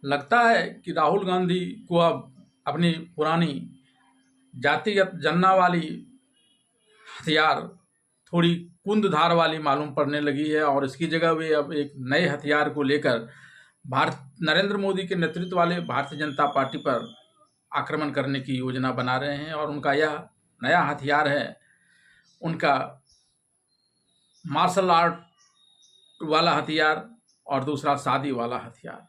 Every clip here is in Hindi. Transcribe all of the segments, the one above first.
लगता है कि राहुल गांधी को अब अपनी पुरानी जातिगत जनना वाली हथियार थोड़ी कुंदधार वाली मालूम पड़ने लगी है और इसकी जगह वे अब एक नए हथियार को लेकर भारत नरेंद्र मोदी के नेतृत्व वाले भारतीय जनता पार्टी पर आक्रमण करने की योजना बना रहे हैं। और उनका यह नया हथियार है उनका मार्शल आर्ट वाला हथियार और दूसरा शादी वाला हथियार।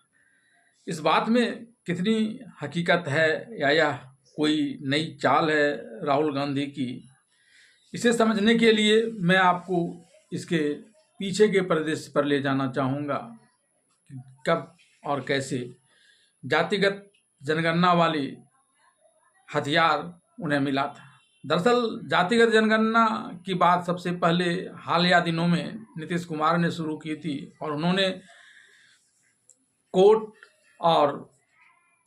इस बात में कितनी हकीकत है या यह कोई नई चाल है राहुल गांधी की, इसे समझने के लिए मैं आपको इसके पीछे के परिदृश्य पर ले जाना चाहूँगा कि कब और कैसे जातिगत जनगणना वाली हथियार उन्हें मिला था। दरअसल जातिगत जनगणना की बात सबसे पहले हालिया दिनों में नीतीश कुमार ने शुरू की थी और उन्होंने कोर्ट और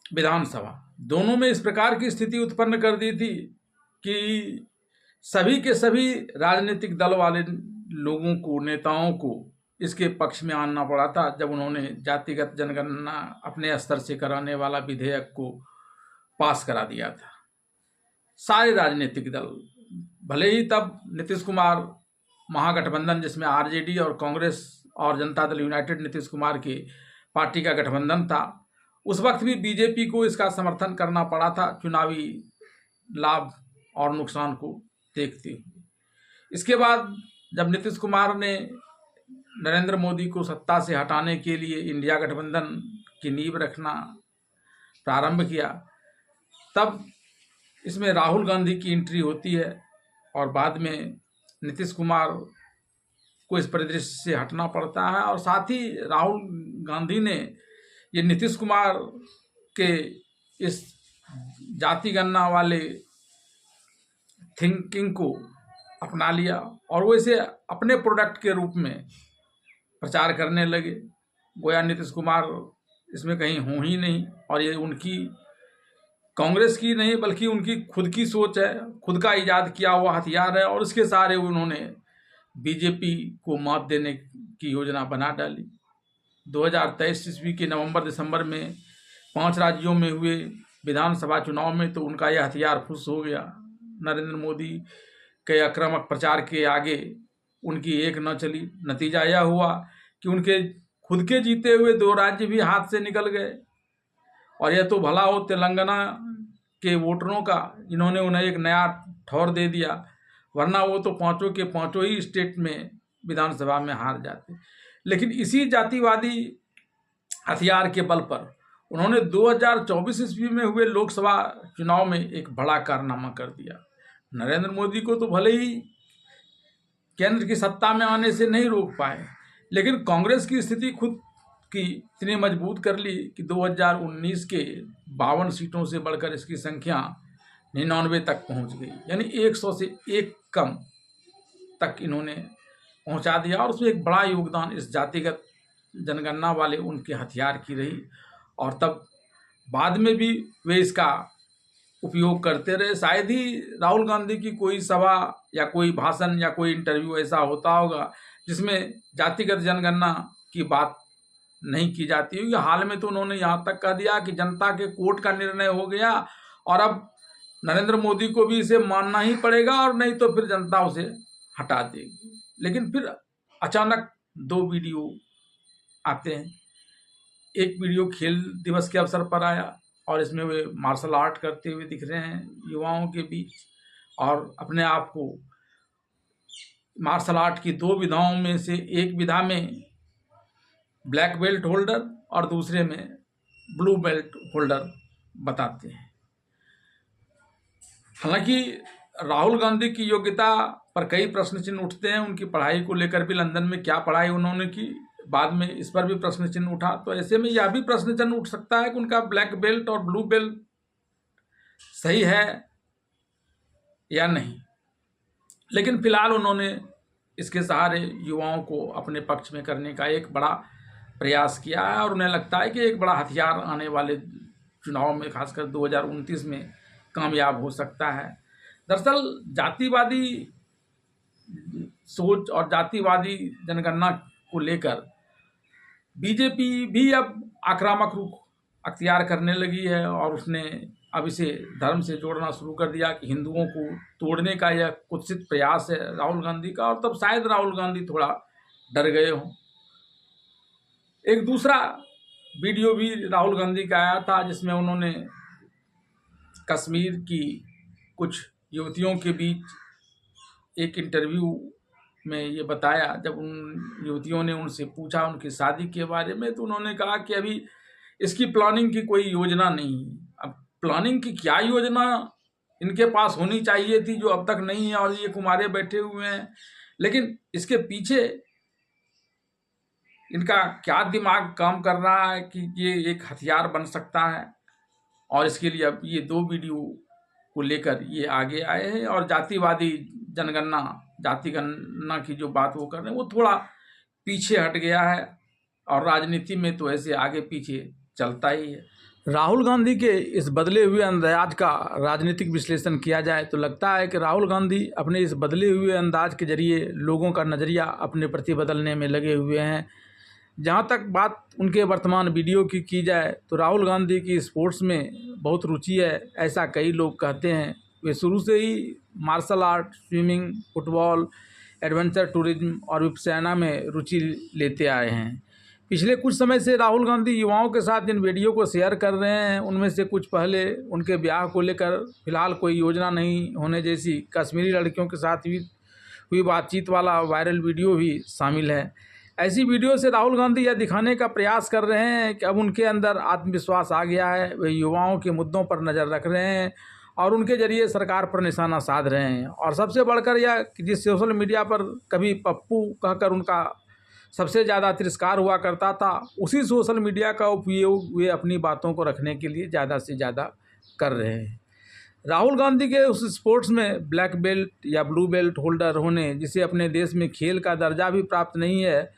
विधानसभा दोनों में इस प्रकार की स्थिति उत्पन्न कर दी थी कि सभी के सभी राजनीतिक दल वाले लोगों को, नेताओं को इसके पक्ष में आना पड़ा था जब उन्होंने जातिगत जनगणना अपने स्तर से कराने वाला विधेयक को पास करा दिया था। सारे राजनीतिक दल, भले ही तब नीतीश कुमार महागठबंधन जिसमें आरजेडी और कांग्रेस और जनता दल यूनाइटेड नीतीश कुमार के पार्टी का गठबंधन था, उस वक्त भी बीजेपी को इसका समर्थन करना पड़ा था चुनावी लाभ और नुकसान को देखते हुए। इसके बाद जब नीतीश कुमार ने नरेंद्र मोदी को सत्ता से हटाने के लिए इंडिया गठबंधन की नींव रखना प्रारंभ किया, तब इसमें राहुल गांधी की एंट्री होती है और बाद में नीतीश कुमार को इस परिदृश्य से हटना पड़ता है। और साथ ही राहुल गांधी ने ये नीतीश कुमार के इस जाति गणना वाले थिंकिंग को अपना लिया और वो इसे अपने प्रोडक्ट के रूप में प्रचार करने लगे। गोया नीतीश कुमार इसमें कहीं हों ही नहीं और ये उनकी कांग्रेस की नहीं बल्कि उनकी खुद की सोच है, खुद का इजाद किया हुआ हथियार है और उसके सहारे उन्होंने बीजेपी को मात देने की योजना बना डाली। 2023 ईस्वी के नवंबर दिसंबर में 5 राज्यों में हुए विधानसभा चुनाव में तो उनका यह हथियार फुस हो गया। नरेंद्र मोदी के आक्रामक प्रचार के आगे उनकी एक न चली। नतीजा यह हुआ कि उनके खुद के जीते हुए 2 राज्य भी हाथ से निकल गए। और यह तो भला हो तेलंगाना के वोटरों का, इन्होंने उन्हें एक नया ठौर दे दिया, वरना वो तो 5 के 5 ही स्टेट में विधानसभा में हार जाते। लेकिन इसी जातिवादी हथियार के बल पर उन्होंने 2024 ईस्वी में हुए लोकसभा चुनाव में एक बड़ा कारनामा कर दिया। नरेंद्र मोदी को तो भले ही केंद्र की सत्ता में आने से नहीं रोक पाए, लेकिन कांग्रेस की स्थिति खुद की इतनी मजबूत कर ली कि 2019 के 52 सीटों से बढ़कर इसकी संख्या 99 तक पहुंच गई, यानी 100 से 1 कम तक इन्होंने पहुंचा दिया। और उसमें एक बड़ा योगदान इस जातिगत जनगणना वाले उनके हथियार की रही। और तब बाद में भी वे इसका उपयोग करते रहे। शायद ही राहुल गांधी की कोई सभा या कोई भाषण या कोई इंटरव्यू ऐसा होता होगा जिसमें जातिगत जनगणना की बात नहीं की जाती होगी। हाल में तो उन्होंने यहाँ तक कह दिया कि जनता के कोर्ट का निर्णय हो गया और अब नरेंद्र मोदी को भी इसे मानना ही पड़ेगा और नहीं तो फिर जनता उसे हटा देगी। लेकिन फिर अचानक 2 वीडियो आते हैं। एक वीडियो खेल दिवस के अवसर पर आया और इसमें वे मार्शल आर्ट करते हुए दिख रहे हैं युवाओं के बीच और अपने आप को मार्शल आर्ट की 2 विधाओं में से एक विधा में ब्लैक बेल्ट होल्डर और दूसरे में ब्लू बेल्ट होल्डर बताते हैं। हालांकि राहुल गांधी की योग्यता पर कई प्रश्न चिन्ह उठते हैं। उनकी पढ़ाई को लेकर भी लंदन में क्या पढ़ाई उन्होंने की, बाद में इस पर भी प्रश्न चिन्ह उठा। तो ऐसे में यह भी प्रश्न चिन्ह उठ सकता है कि उनका ब्लैक बेल्ट और ब्लू बेल्ट सही है या नहीं। लेकिन फिलहाल उन्होंने इसके सहारे युवाओं को अपने पक्ष में करने का एक बड़ा प्रयास किया है और उन्हें लगता है कि एक बड़ा हथियार आने वाले चुनाव में खासकर 2029 में कामयाब हो सकता है। दरअसल जातिवादी सोच और जातिवादी जनगणना को लेकर बीजेपी भी अब आक्रामक रुख अख्तियार करने लगी है और उसने अब इसे धर्म से जोड़ना शुरू कर दिया कि हिंदुओं को तोड़ने का यह कुत्सित प्रयास है राहुल गांधी का। और तब शायद राहुल गांधी थोड़ा डर गए हों। एक दूसरा वीडियो भी राहुल गांधी का आया था जिसमें उन्होंने कश्मीर की कुछ युवतियों के बीच एक इंटरव्यू में ये बताया, जब उन युवतियों ने उनसे पूछा उनकी शादी के बारे में, तो उन्होंने कहा कि अभी इसकी प्लानिंग की कोई योजना नहीं। अब प्लानिंग की क्या योजना इनके पास होनी चाहिए थी जो अब तक नहीं है, और ये कुमारे बैठे हुए हैं। लेकिन इसके पीछे इनका क्या दिमाग काम कर रहा है कि ये एक हथियार बन सकता है। और इसके लिए अब ये 2 वीडियो को लेकर ये आगे आए हैं। और जातिवादी जनगणना, जाति गणना की जो बात वो कर रहे हैं वो थोड़ा पीछे हट गया है, और राजनीति में तो ऐसे आगे पीछे चलता ही है। राहुल गांधी के इस बदले हुए अंदाज का राजनीतिक विश्लेषण किया जाए तो लगता है कि राहुल गांधी अपने इस बदले हुए अंदाज के जरिए लोगों का नज़रिया अपने प्रति बदलने में लगे हुए हैं। जहाँ तक बात उनके वर्तमान वीडियो की जाए तो राहुल गांधी की स्पोर्ट्स में बहुत रुचि है, ऐसा कई लोग कहते हैं। वे शुरू से ही martial art, swimming, football, adventure tourism और विपसेना में रुचि लेते आए हैं। पिछले कुछ समय से राहुल गांधी युवाओं के साथ जिन वीडियो को शेयर कर रहे हैं उनमें से कुछ पहले उनके ब्याह को लेकर फिलहाल कोई योजना नहीं होने जैसी कश्मीरी लड़कियों के साथ हुई बातचीत वाला वायरल वीडियो भी शामिल है। ऐसी वीडियो से राहुल गांधी यह दिखाने का प्रयास कर रहे हैं कि अब उनके अंदर आत्मविश्वास आ गया है, वे युवाओं के मुद्दों पर नज़र रख रहे हैं और उनके जरिए सरकार पर निशाना साध रहे हैं। और सबसे बढ़कर यह कि जिस सोशल मीडिया पर कभी पप्पू कहकर उनका सबसे ज़्यादा तिरस्कार हुआ करता था, उसी सोशल मीडिया का उपयोग वे अपनी बातों को रखने के लिए ज़्यादा से ज़्यादा कर रहे हैं। राहुल गांधी के उस स्पोर्ट्स में ब्लैक बेल्ट या ब्लू बेल्ट होल्डर होने, जिसे अपने देश में खेल का दर्जा भी प्राप्त नहीं है,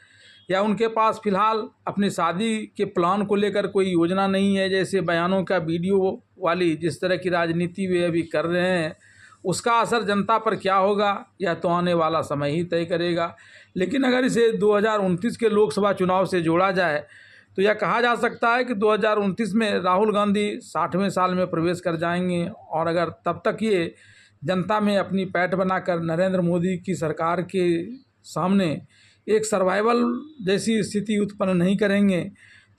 या उनके पास फिलहाल अपनी शादी के प्लान को लेकर कोई योजना नहीं है, जैसे बयानों का वीडियो वाली जिस तरह की राजनीति वे अभी कर रहे हैं, उसका असर जनता पर क्या होगा यह तो आने वाला समय ही तय करेगा। लेकिन अगर इसे 2029 के लोकसभा चुनाव से जोड़ा जाए तो यह कहा जा सकता है कि 2029 में राहुल गांधी 60वें साल में प्रवेश कर जाएंगे। और अगर तब तक ये जनता में अपनी पैठ बनाकर नरेंद्र मोदी की सरकार के सामने एक सर्वाइवल जैसी स्थिति उत्पन्न नहीं करेंगे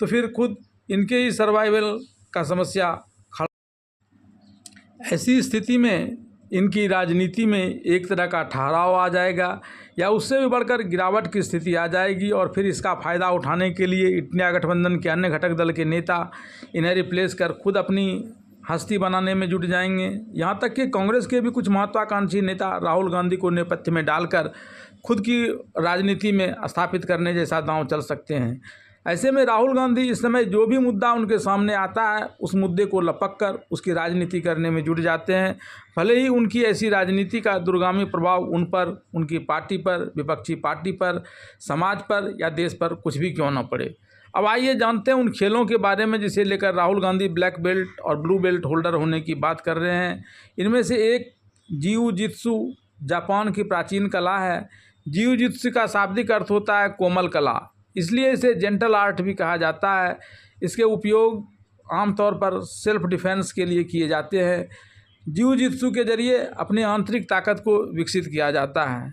तो फिर खुद इनके ही सर्वाइवल का समस्या ऐसी स्थिति में इनकी राजनीति में एक तरह का ठहराव आ जाएगा या उससे भी बढ़कर गिरावट की स्थिति आ जाएगी। और फिर इसका फ़ायदा उठाने के लिए इंडिया गठबंधन के अन्य घटक दल के नेता इन्हें रिप्लेस कर खुद अपनी हस्ती बनाने में जुट जाएंगे। यहाँ तक कि कांग्रेस के भी कुछ महत्वाकांक्षी नेता राहुल गांधी को नेपथ्य में डालकर खुद की राजनीति में स्थापित करने जैसा दांव चल सकते हैं। ऐसे में राहुल गांधी इस समय जो भी मुद्दा उनके सामने आता है उस मुद्दे को लपक कर उसकी राजनीति करने में जुट जाते हैं, भले ही उनकी ऐसी राजनीति का दूरगामी प्रभाव उन पर, उनकी पार्टी पर, विपक्षी पार्टी पर, समाज पर या देश पर कुछ भी क्यों न पड़े। अब आइए जानते हैं उन खेलों के बारे में जिसे लेकर राहुल गांधी ब्लैक बेल्ट और ब्लू बेल्ट होल्डर होने की बात कर रहे हैं। इनमें से एक जिऊ जित्सु जापान की प्राचीन कला है। जिऊ जित्सु का शाब्दिक अर्थ होता है कोमल कला, इसलिए इसे जेंटल आर्ट भी कहा जाता है। इसके उपयोग आमतौर पर सेल्फ डिफेंस के लिए किए जाते हैं। जिऊ जित्सु के जरिए अपनी आंतरिक ताकत को विकसित किया जाता है।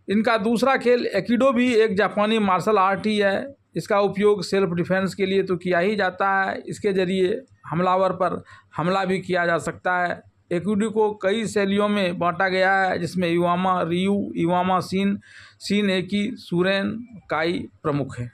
इनका दूसरा खेल एकिडो भी एक जापानी मार्शल आर्ट ही है। इसका उपयोग सेल्फ डिफेंस के लिए तो किया ही जाता है, इसके जरिए हमलावर पर हमला भी किया जा सकता है। एकिडो को कई शैलियों में बांटा गया है, जिसमें इवामा, रियू, इवामा, शिन एकी, सुरेन, काई प्रमुख है।